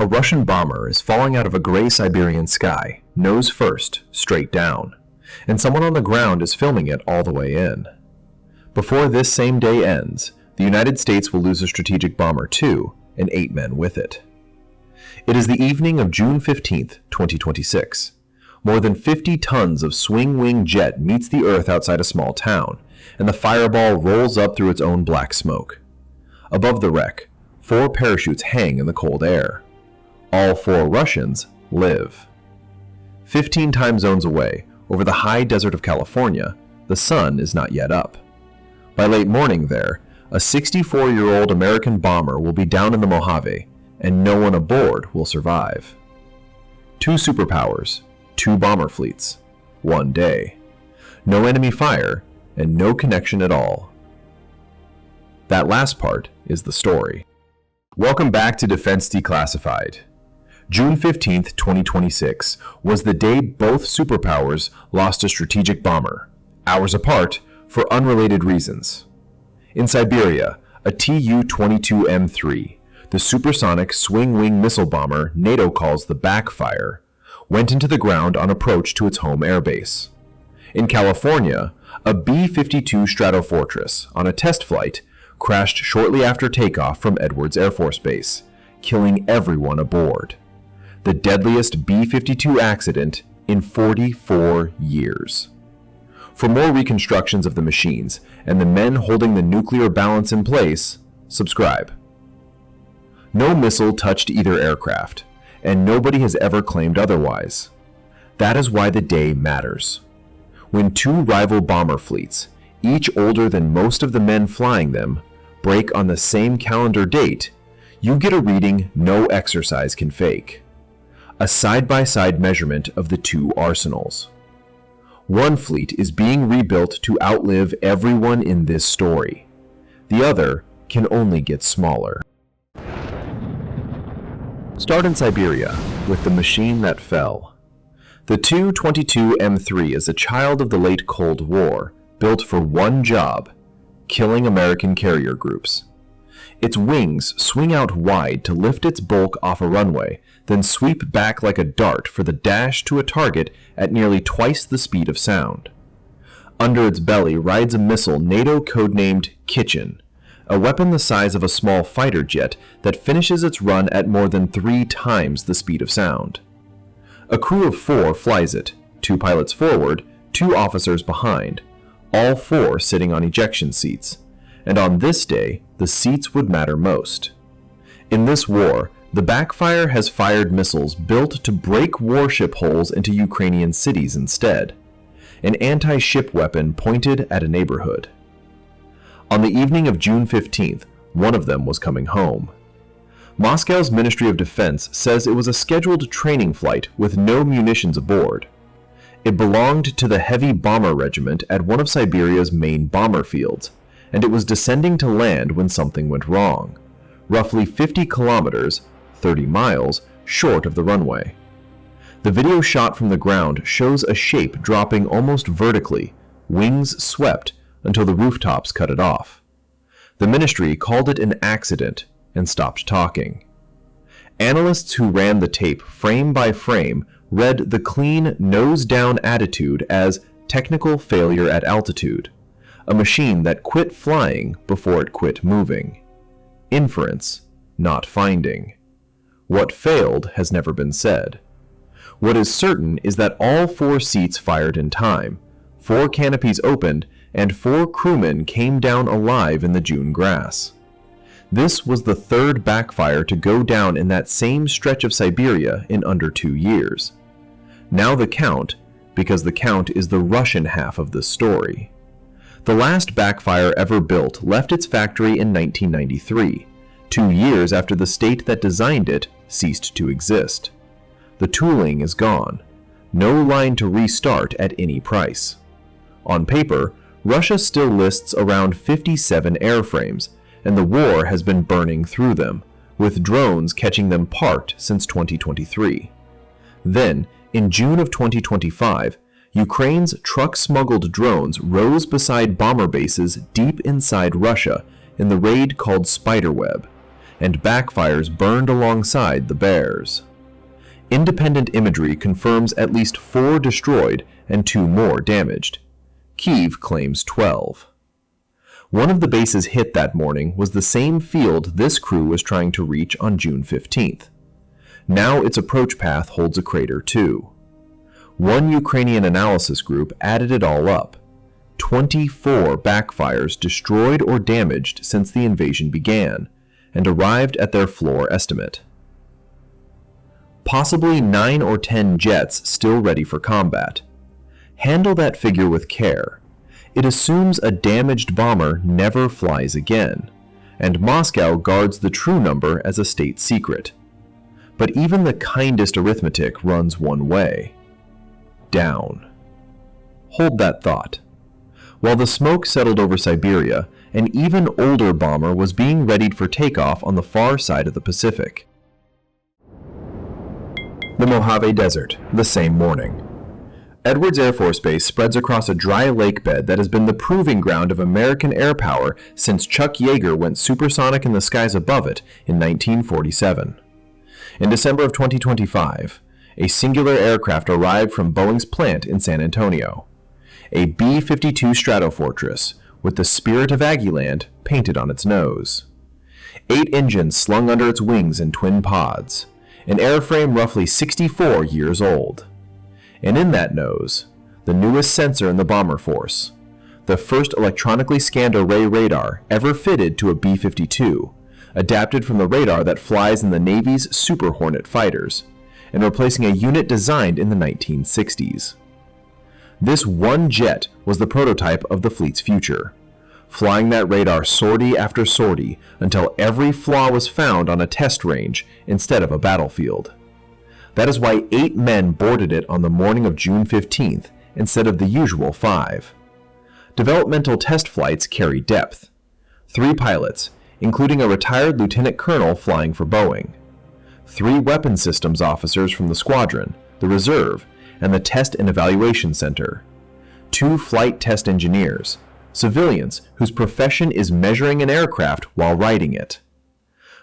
A Russian bomber is falling out of a gray Siberian sky, nose first, straight down, and someone on the ground is filming it all the way in. Before this same day ends, the United States will lose a strategic bomber too, and 8 men with it. It is the evening of June 15, 2026. More than 50 tons of swing-wing jet meets the earth outside a small town, and the fireball rolls up through its own black smoke. Above the wreck, 4 parachutes hang in the cold air. All 4 Russians live. 15 time zones away, over the high desert of California, the sun is not yet up. By late morning there, a 64-year-old American bomber will be down in the Mojave, and no one aboard will survive. 2 superpowers, 2 bomber fleets, 1 day. No enemy fire, and no connection at all. That last part is the story. Welcome back to Defense Declassified. June 15, 2026 was the day both superpowers lost a strategic bomber, hours apart for unrelated reasons. In Siberia, a Tu-22M3, the supersonic swing-wing missile bomber NATO calls the Backfire, went into the ground on approach to its home airbase. In California, a B-52 Stratofortress on a test flight crashed shortly after takeoff from Edwards Air Force Base, killing everyone aboard. The deadliest B-52 accident in 44 years. For more reconstructions of the machines and the men holding the nuclear balance in place, subscribe. No missile touched either aircraft, and nobody has ever claimed otherwise. That is why the day matters. When 2 rival bomber fleets, each older than most of the men flying them, break on the same calendar date, you get a reading no exercise can fake. A side-by-side measurement of the 2 arsenals. One fleet is being rebuilt to outlive everyone in this story. The other can only get smaller. Start in Siberia with the machine that fell. The Tu-22M3 is a child of the late Cold War, built for one job: killing American carrier groups. Its wings swing out wide to lift its bulk off a runway, then sweep back like a dart for the dash to a target at nearly twice the speed of sound. Under its belly rides a missile NATO codenamed Kitchen, a weapon the size of a small fighter jet that finishes its run at more than 3 times the speed of sound. A crew of 4 flies it, 2 pilots forward, 2 officers behind, all 4 sitting on ejection seats, and on this day, the seats would matter most. In this war, the Backfire has fired missiles built to break warship holes into Ukrainian cities instead, an anti-ship weapon pointed at a neighborhood. On the evening of June 15th, one of them was coming home. Moscow's Ministry of Defense says it was a scheduled training flight with no munitions aboard. It belonged to the Heavy Bomber Regiment at one of Siberia's main bomber fields, and it was descending to land when something went wrong, roughly 50 kilometers, 30 miles, short of the runway. The video shot from the ground shows a shape dropping almost vertically, wings swept until the rooftops cut it off. The ministry called it an accident and stopped talking. Analysts who ran the tape frame by frame read the clean nose-down attitude as technical failure at altitude, a machine that quit flying before it quit moving. Inference, not finding. What failed has never been said. What is certain is that all 4 seats fired in time, 4 canopies opened, and 4 crewmen came down alive in the June grass. This was the 3rd Backfire to go down in that same stretch of Siberia in under 2 years. Now the count, because the count is the Russian half of this story. The last Backfire ever built left its factory in 1993, 2 years after the state that designed it ceased to exist. The tooling is gone. No line to restart at any price. On paper, Russia still lists around 57 airframes, and the war has been burning through them, with drones catching them parked since 2023. Then, in June of 2025, Ukraine's truck-smuggled drones rose beside bomber bases deep inside Russia in the raid called Spiderweb, and backfires burned alongside the Bears. Independent imagery confirms at least 4 destroyed and 2 more damaged. Kyiv claims 12. One of the bases hit that morning was the same field this crew was trying to reach on June 15th. Now its approach path holds a crater too. One Ukrainian analysis group added it all up. 24 backfires destroyed or damaged since the invasion began, and arrived at their floor estimate. Possibly 9 or 10 jets still ready for combat. Handle that figure with care. It assumes a damaged bomber never flies again, and Moscow guards the true number as a state secret. But even the kindest arithmetic runs one way: down. Hold that thought. While the smoke settled over Siberia, an even older bomber was being readied for takeoff on the far side of the Pacific. The Mojave Desert, the same morning. Edwards Air Force Base spreads across a dry lake bed that has been the proving ground of American air power since Chuck Yeager went supersonic in the skies above it in 1947. In December of 2025, a singular aircraft arrived from Boeing's plant in San Antonio. A B-52 Stratofortress with the spirit of Aggieland painted on its nose. 8 engines slung under its wings in twin pods, an airframe roughly 64 years old. And in that nose, the newest sensor in the bomber force, the first electronically scanned array radar ever fitted to a B-52, adapted from the radar that flies in the Navy's Super Hornet fighters, and replacing a unit designed in the 1960s. This one jet was the prototype of the fleet's future, flying that radar sortie after sortie until every flaw was found on a test range instead of a battlefield. That is why 8 men boarded it on the morning of June 15th instead of the usual 5. Developmental test flights carry depth. 3 pilots, including a retired lieutenant colonel flying for Boeing. 3 weapons systems officers from the squadron, the reserve, and the Test and Evaluation Center. 2 flight test engineers, civilians whose profession is measuring an aircraft while riding it.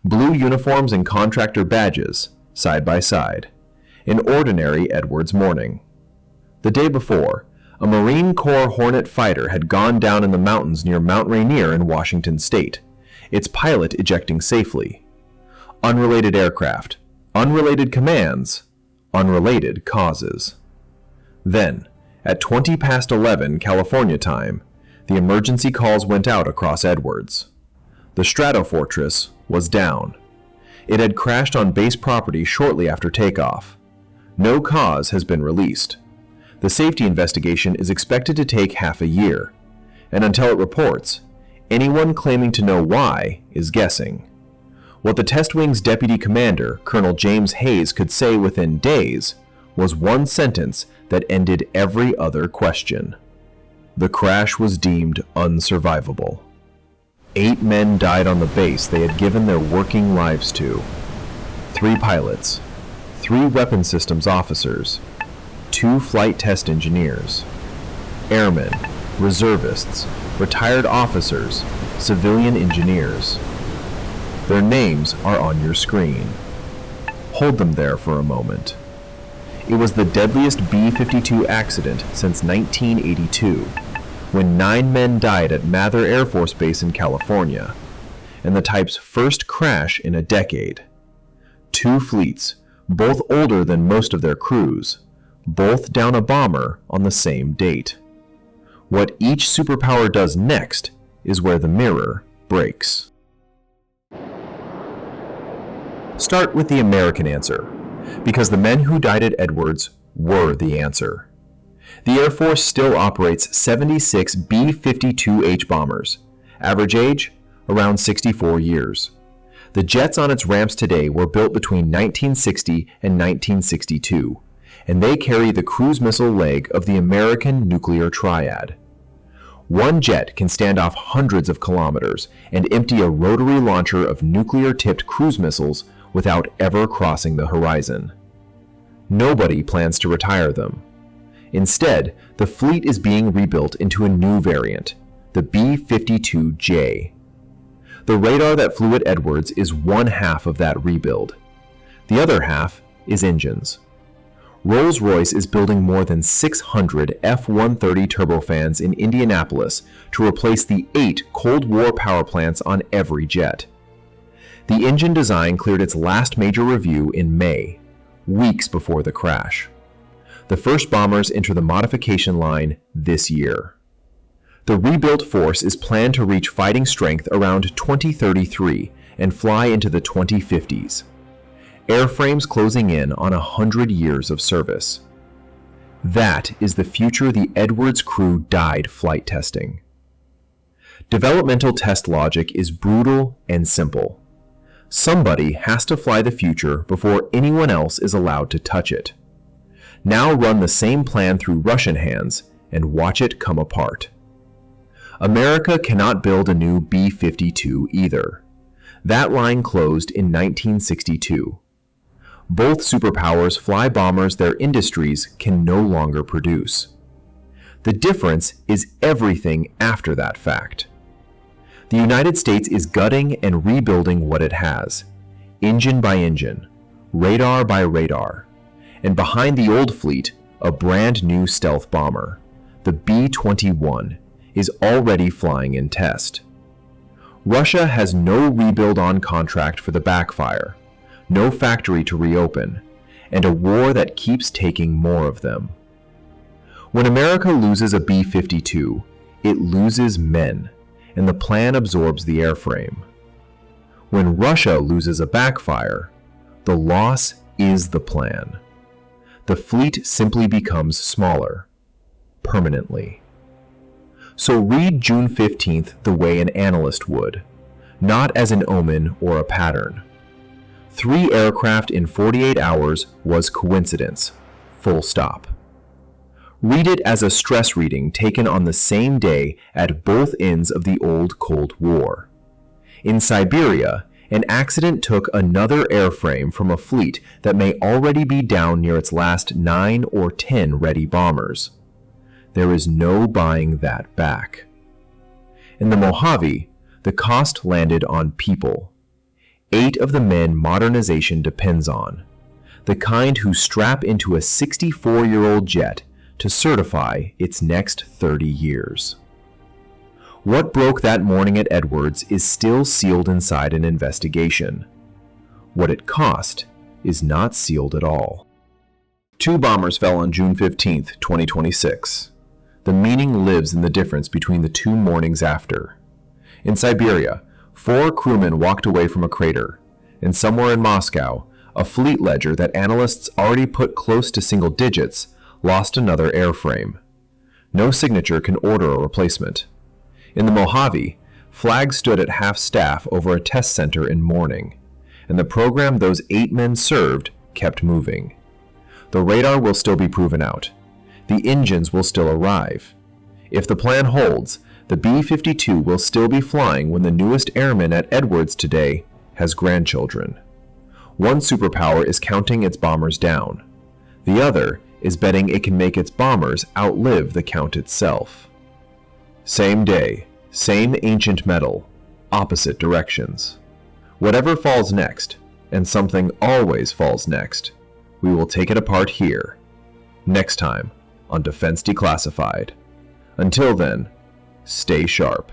Blue uniforms and contractor badges, side by side. An ordinary Edwards morning. The day before, a Marine Corps Hornet fighter had gone down in the mountains near Mount Rainier in Washington state, its pilot ejecting safely. Unrelated aircraft, unrelated commands, unrelated causes. Then, at 20 past 11 California time, the emergency calls went out across Edwards. The Stratofortress was down. It had crashed on base property shortly after takeoff. No cause has been released. The safety investigation is expected to take half a year, and until it reports, anyone claiming to know why is guessing. What the Test Wing's deputy commander, Colonel James Hayes, could say within days was one sentence that ended every other question. The crash was deemed unsurvivable. 8 men died on the base they had given their working lives to. 3 pilots, 3 weapon systems officers, 2 flight test engineers, airmen, reservists, retired officers, civilian engineers. Their names are on your screen. Hold them there for a moment. It was the deadliest B-52 accident since 1982, when 9 men died at Mather Air Force Base in California, and the type's first crash in a decade. 2 fleets, both older than most of their crews, both down a bomber on the same date. What each superpower does next is where the mirror breaks. Start with the American answer, because the men who died at Edwards were the answer. The Air Force still operates 76 B-52H bombers, average age around 64 years. The jets on its ramps today were built between 1960 and 1962, and they carry the cruise missile leg of the American nuclear triad. One jet can stand off hundreds of kilometers and empty a rotary launcher of nuclear-tipped cruise missiles without ever crossing the horizon. Nobody plans to retire them. Instead, the fleet is being rebuilt into a new variant, the B-52J. The radar that flew at Edwards is one half of that rebuild. The other half is engines. Rolls-Royce is building more than 600 F-130 turbofans in Indianapolis to replace the 8 Cold War power plants on every jet. The engine design cleared its last major review in May, weeks before the crash. The first bombers enter the modification line this year. The rebuilt force is planned to reach fighting strength around 2033 and fly into the 2050s. Airframes closing in on 100 years of service. That is the future the Edwards crew died flight testing. Developmental test logic is brutal and simple. Somebody has to fly the future before anyone else is allowed to touch it. Now run the same plan through Russian hands and watch it come apart. America cannot build a new B-52 either. That line closed in 1962. Both superpowers fly bombers their industries can no longer produce. The difference is everything after that fact. The United States is gutting and rebuilding what it has, engine by engine, radar by radar, and behind the old fleet, a brand new stealth bomber, the B-21, is already flying in test. Russia has no rebuild on contract for the Backfire, no factory to reopen, and a war that keeps taking more of them. When America loses a B-52, it loses men, and the plan absorbs the airframe. When Russia loses a Backfire, the loss is the plan. The fleet simply becomes smaller, permanently. So read June 15th the way an analyst would, not as an omen or a pattern. 3 aircraft in 48 hours was coincidence, full stop. Read it as a stress reading taken on the same day at both ends of the old Cold War. In Siberia, an accident took another airframe from a fleet that may already be down near its last 9 or 10 ready bombers. There is no buying that back. In the Mojave, the cost landed on people. 8 of the men modernization depends on, the kind who strap into a 64-year-old jet to certify its next 30 years. What broke that morning at Edwards is still sealed inside an investigation. What it cost is not sealed at all. 2 bombers fell on June 15, 2026. The meaning lives in the difference between the 2 mornings after. In Siberia, 4 crewmen walked away from a crater, and somewhere in Moscow, a fleet ledger that analysts already put close to single digits lost another airframe. No signature can order a replacement. In the Mojave, flags stood at half-staff over a test center in mourning, and the program those 8 men served kept moving. The radar will still be proven out. The engines will still arrive. If the plan holds, the B-52 will still be flying when the newest airman at Edwards today has grandchildren. One superpower is counting its bombers down. The other is betting it can make its bombers outlive the count itself. Same day, same ancient metal, opposite directions. Whatever falls next, and something always falls next, we will take it apart here, next time on Defense Declassified. Until then, stay sharp.